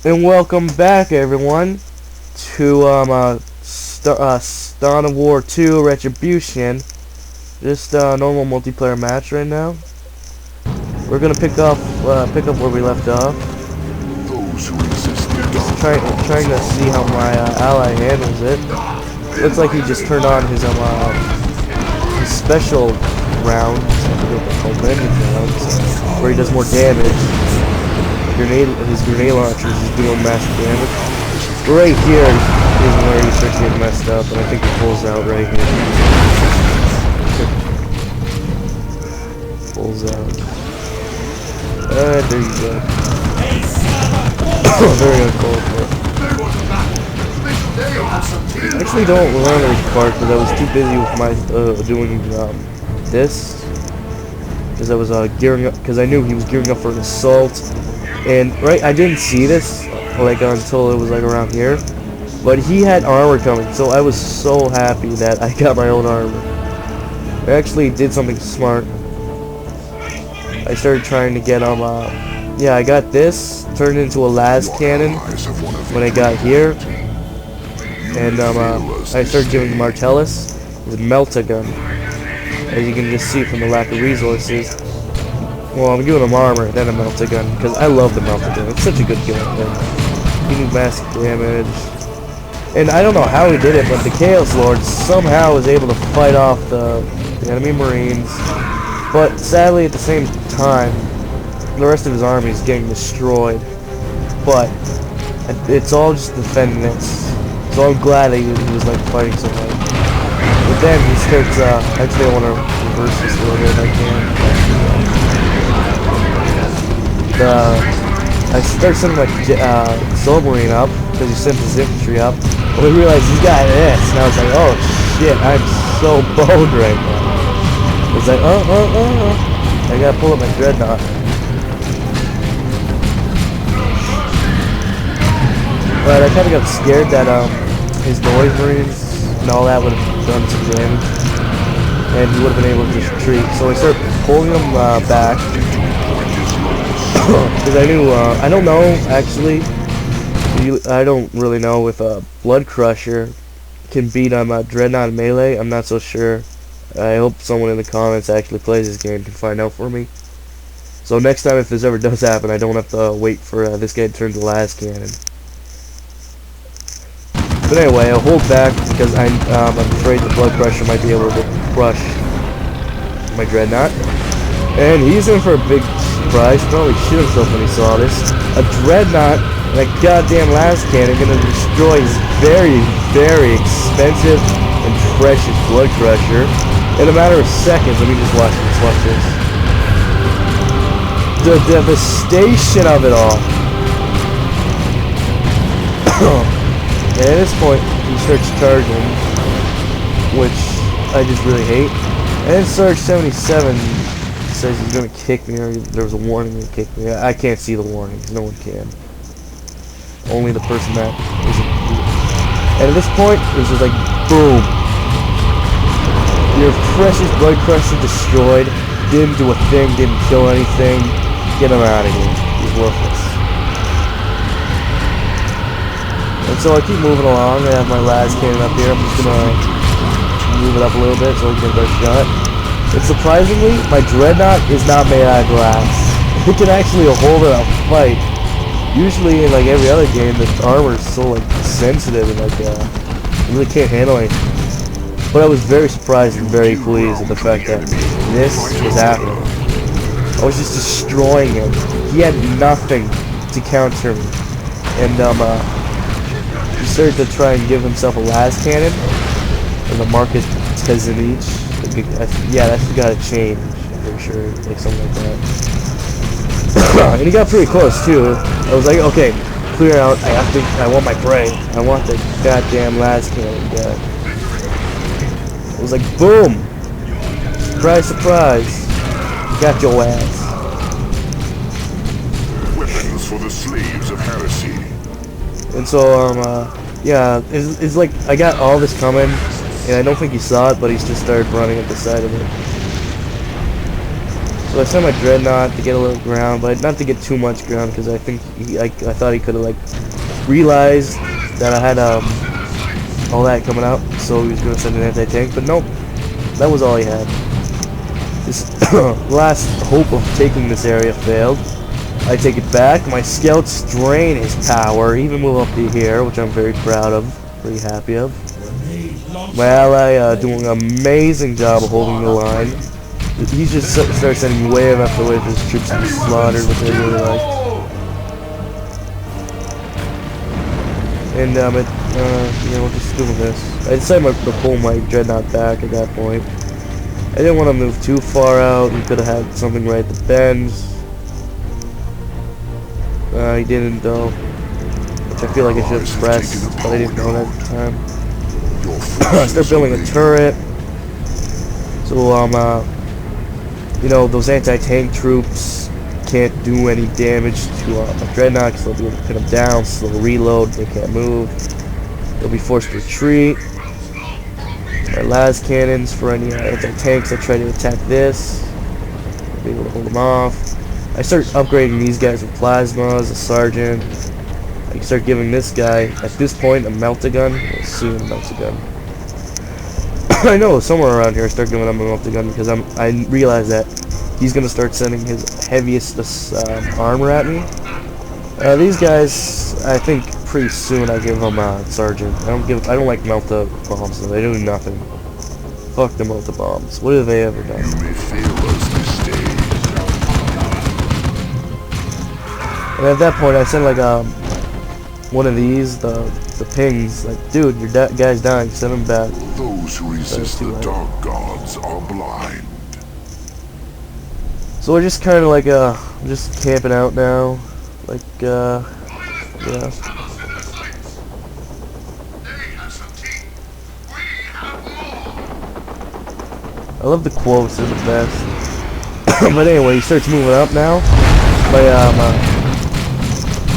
And welcome back, everyone, to Dawn of War 2 Retribution. Just a normal multiplayer match right now. We're gonna pick up where we left off. Those who resist the dark Trying to see how my ally handles it. Looks like he just turned on his special round, where he does more damage. His grenade launcher is doing massive damage. Right here is where he starts getting messed up, and I think he pulls out right here. Pulls out. There you go. Very uncalled for. I actually don't remember this part because I was too busy with my doing this. Because I was gearing up, because I knew he was gearing up for an assault. And I didn't see this until it was around here, but he had armor coming, so I was so happy that I got my own armor. I actually did something smart. I started trying to get yeah, I got this turned into a las cannon when I got here, and I started giving Martellus his melt-a-gun, as you can just see from the lack of resources. Well, I'm giving him armor, then a melt-a-gun, because I love the melt-a-gun. It's such a good gun. He did massive damage. And I don't know how he did it, but the Chaos Lord somehow was able to fight off the enemy Marines. But sadly, at the same time, the rest of his army is getting destroyed. But it's all just defending this. So I'm glad that he was fighting so hard. But then he starts, actually I want to reverse this a little bit if I can. I started sending Soul Marine up, because he sent his infantry up, and we realized he got this, and I was like, oh shit, I'm so boned right now. I was like, I gotta pull up my dreadnought. But I kinda got scared that his noise marines and all that would have done some damage, and he would have been able to just retreat, so I started pulling him back. Because I knew, I don't know, actually, I don't really know if Blood Crusher can beat Dreadnought melee. I'm not so sure. I hope someone in the comments actually plays this game can find out for me. So next time, if this ever does happen, I don't have to wait for this guy to turn to las cannon. But anyway, I'll hold back because I'm afraid the Blood Crusher might be able to crush my Dreadnought. And he's in for a big surprise. Probably shit himself when he saw this. A Dreadnought and a goddamn las cannon gonna destroy his very, very expensive and precious Blood Crusher in a matter of seconds. Let me just watch this. Watch this. The devastation of it all. And at this point, he starts charging, which I just really hate. And then Sarge 77 says he's gonna kick me, or there was a warning to kick me. I can't see the warnings. No one can. Only the person that isn't. And at this point, it was just like, boom. Your precious Blood Crusher destroyed. Didn't do a thing. Didn't kill anything. Get him out of here. He's worthless. And so I keep moving along. I have my las cannon up here. I'm just gonna move it up a little bit so we can get a better shot. And surprisingly, my Dreadnought is not made out of glass. It can actually hold it out fight. Usually in every other game, the armor is so sensitive and you really can't handle anything. But I was very surprised and very pleased at the fact that this was happening. I was just destroying him. He had nothing to counter me. And he started to try and give himself a las cannon. And the Marcus Tezenich. Yeah, that's gotta change, I'm pretty sure, something like that. And he got pretty close too. I was like, okay, clear out. I want my prey. I want the goddamn las cannon guy. It was like, boom! Surprise, surprise! Got your ass. weapons for the slaves of heresy. And so, yeah, it's like I got all this coming. And I don't think he saw it, but he's just started running up the side of it. So I sent my dreadnought to get a little ground, but not to get too much ground, because I think I thought he could have like realized that I had all that coming out, so he was gonna send an anti-tank. But nope, that was all he had. This last hope of taking this area failed. I take it back. My scouts drain his power, even move up to here, which I'm very proud of, pretty happy of. My ally doing an amazing job of holding the line. He just starts sending wave after wave of his troops to be slaughtered, which I really like. And you know, just doing this. I decided to pull my dreadnought back at that point. I didn't want to move too far out. He could have had something right at the bends. He didn't though, which I feel like I should have pressed, but I didn't know that at the time. I start building a turret. So you know, those anti-tank troops can't do any damage to a dreadnought because they'll be able to pin them down, so they'll reload, they can't move. They'll be forced to retreat. My las cannons for any anti-tanks that try to attack this, I'll be able to hold them off. I start upgrading these guys with plasmas, a sergeant. I start giving this guy, at this point, a melt-a-gun. We'll see a melt-a-gun. I know, somewhere around here I start giving him a melt-a-gun because I realize that he's going to start sending his heaviest armor at me. These guys, I think pretty soon I give them a sergeant. I don't like melt-a-bombs, so they do nothing. Fuck the melt-a-bombs. What have they ever done? You may fail us this day. And at that point, I sent like one of these, the pings, like, dude, your guy's dying, send him back. Those who resist the dark gods are blind. So we're just kind of like just camping out now, like yeah. I love the quotes, they're the best. But anyway, he starts moving up now. My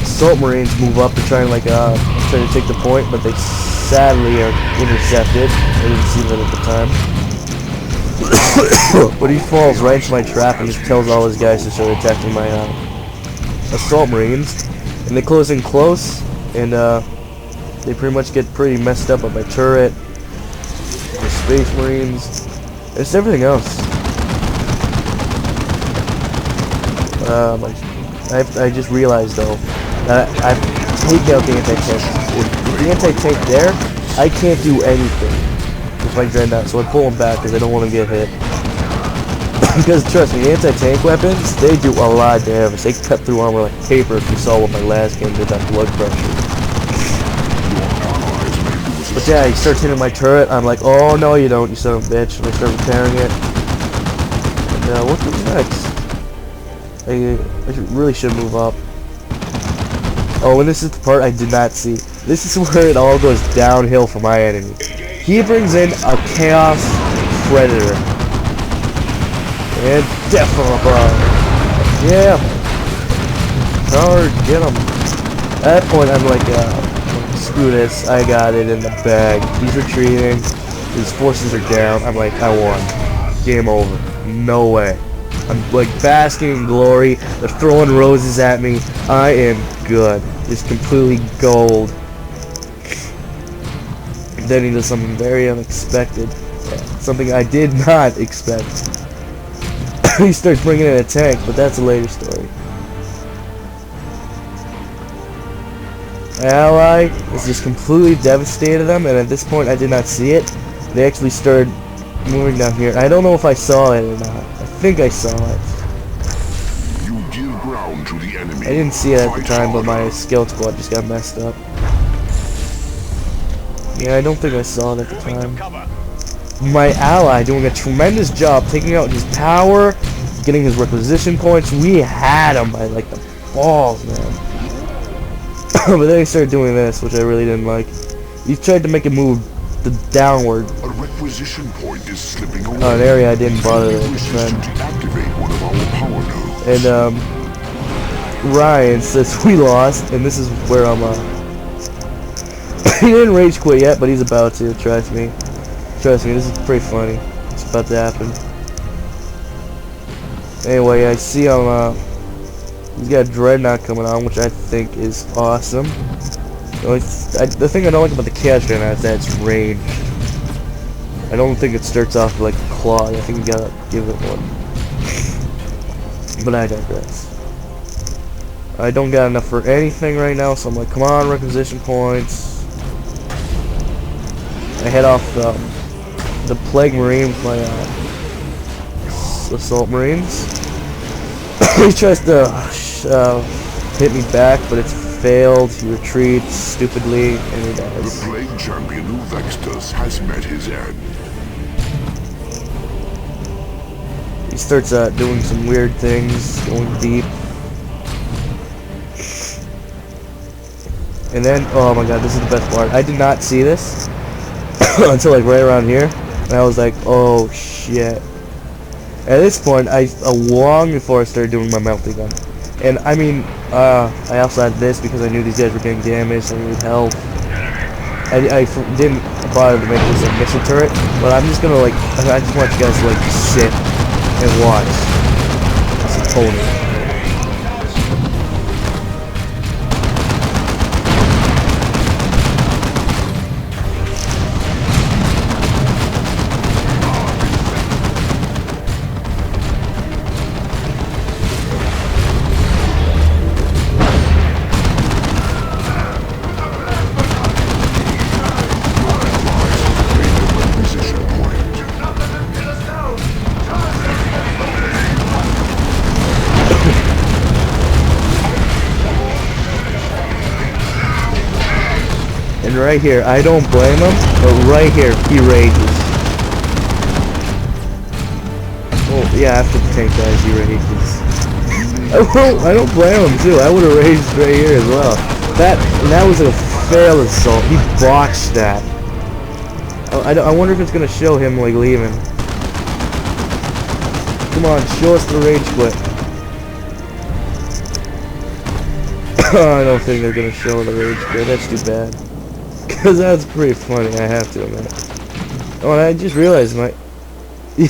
assault marines move up to try and like try to take the point, but they sadly are intercepted. I didn't see that at the time. But he falls right into my trap and just tells all his guys to start attacking my assault marines. And they close in close, and they pretty much get pretty messed up by my turret, the space marines, it's everything else. I just realized though that I've taken out the anti-tank. With the anti-tank there, I can't do anything with my dreadnought, so I pull them back because I don't want to get hit. Because trust me, the anti-tank weapons, they do a lot of damage. They cut through armor like paper, if you saw what my last game did on blood pressure. But yeah, he starts hitting my turret. I'm like, oh no you don't, you son of a bitch. And I start repairing it. And what comes next? I really should move up. Oh, and this is the part I did not see. This is where it all goes downhill for my enemy. He brings in a Chaos Predator. And Death from above. Yeah. Hard, get him. At that point, I'm like, screw this. I got it in the bag. He's retreating. His forces are down. I'm like, I won. Game over. No way. I'm like basking in glory. They're throwing roses at me. I am good. Just completely gold. And then he does something very unexpected. Yeah, something I did not expect. He starts bringing in a tank, but that's a later story. My ally is just completely devastated them, and at this point I did not see it. They actually started moving down here. I don't know if I saw it or not. I think I saw it. You give ground to the enemy. I didn't see it at the time, but my scout squad just got messed up. Yeah, I don't think I saw it at the time. My ally doing a tremendous job taking out his power, getting his requisition points. We had him by like the balls, man. But then he started doing this, which I really didn't like. He tried to make it move the downward. A requisition point is slipping away. Oh, an area I didn't bother at the time. One of our power nodes. And Ryan says we lost, and this is where I'm he didn't rage quit yet, but he's about to. Trust me. Trust me, this is pretty funny. It's about to happen. Anyway, I see him, he's got a dreadnought coming on, which I think is awesome. The thing I don't like about the chaos dreadnought is that it's ranged. I don't think it starts off like a claw. I think you gotta give it one. But I digress. I don't got enough for anything right now, so I'm like, come on, requisition points. I head off the Plague Marine with my Assault Marines. He tries to hit me back, but it's failed. He retreats stupidly, and he dies. The Plague Champion who vexed us has met his end. He starts doing some weird things, going deep. And then, oh my god, this is the best part. I did not see this until like right around here. And I was like, oh shit. At this point, long before I started doing my melting gun. And I mean, I also had this because I knew these guys were getting damaged and I needed help. I didn't bother to make this a mission turret, but I'm just gonna like, I just want you guys to like sit and watch this opponent. And right here, I don't blame him, but right here, he rages. Oh, yeah, after the tank dies, he rages. I don't blame him, too. I would have raged right here as well. That was a failed assault. He botched that. I wonder if it's going to show him, like, leaving. Come on, show us the rage quit. I don't think they're going to show the rage quit. That's too bad. Because that's pretty funny, I have to admit. Oh, and I just realized my... Yeah,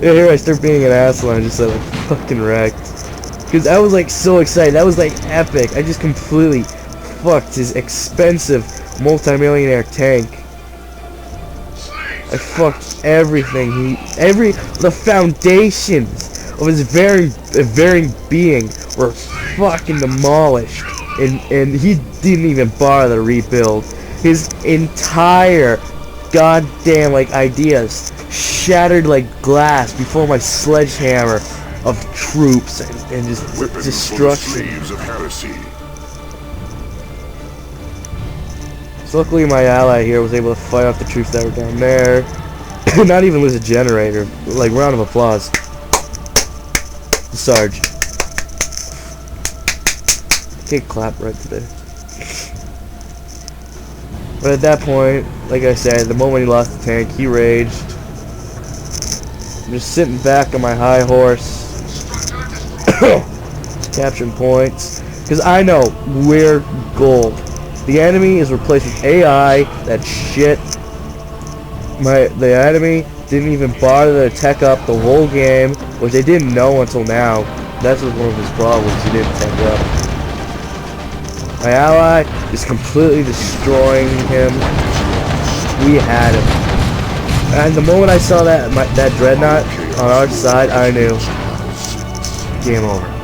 here I start being an asshole and I just like fucking wrecked. Because I was like so excited, that was like epic. I just completely fucked his expensive multi-millionaire tank. I fucked everything. The foundations of his very being were fucking demolished. And he didn't even bother to rebuild. His entire goddamn like ideas shattered like glass before my sledgehammer of troops and just destruction. So luckily my ally here was able to fight off the troops that were down there. Not even lose a generator. Like, round of applause. Sarge. Can't clap right today. But at that point, like I said, the moment he lost the tank, he raged. I'm just sitting back on my high horse, capturing points, because I know we're gold. The enemy is replaced with AI. That shit. The enemy didn't even bother to tech up the whole game, which they didn't know until now. That's one of his problems. He didn't tech up. My ally is completely destroying him. We had him. And the moment I saw that dreadnought on our side, I knew. Game over.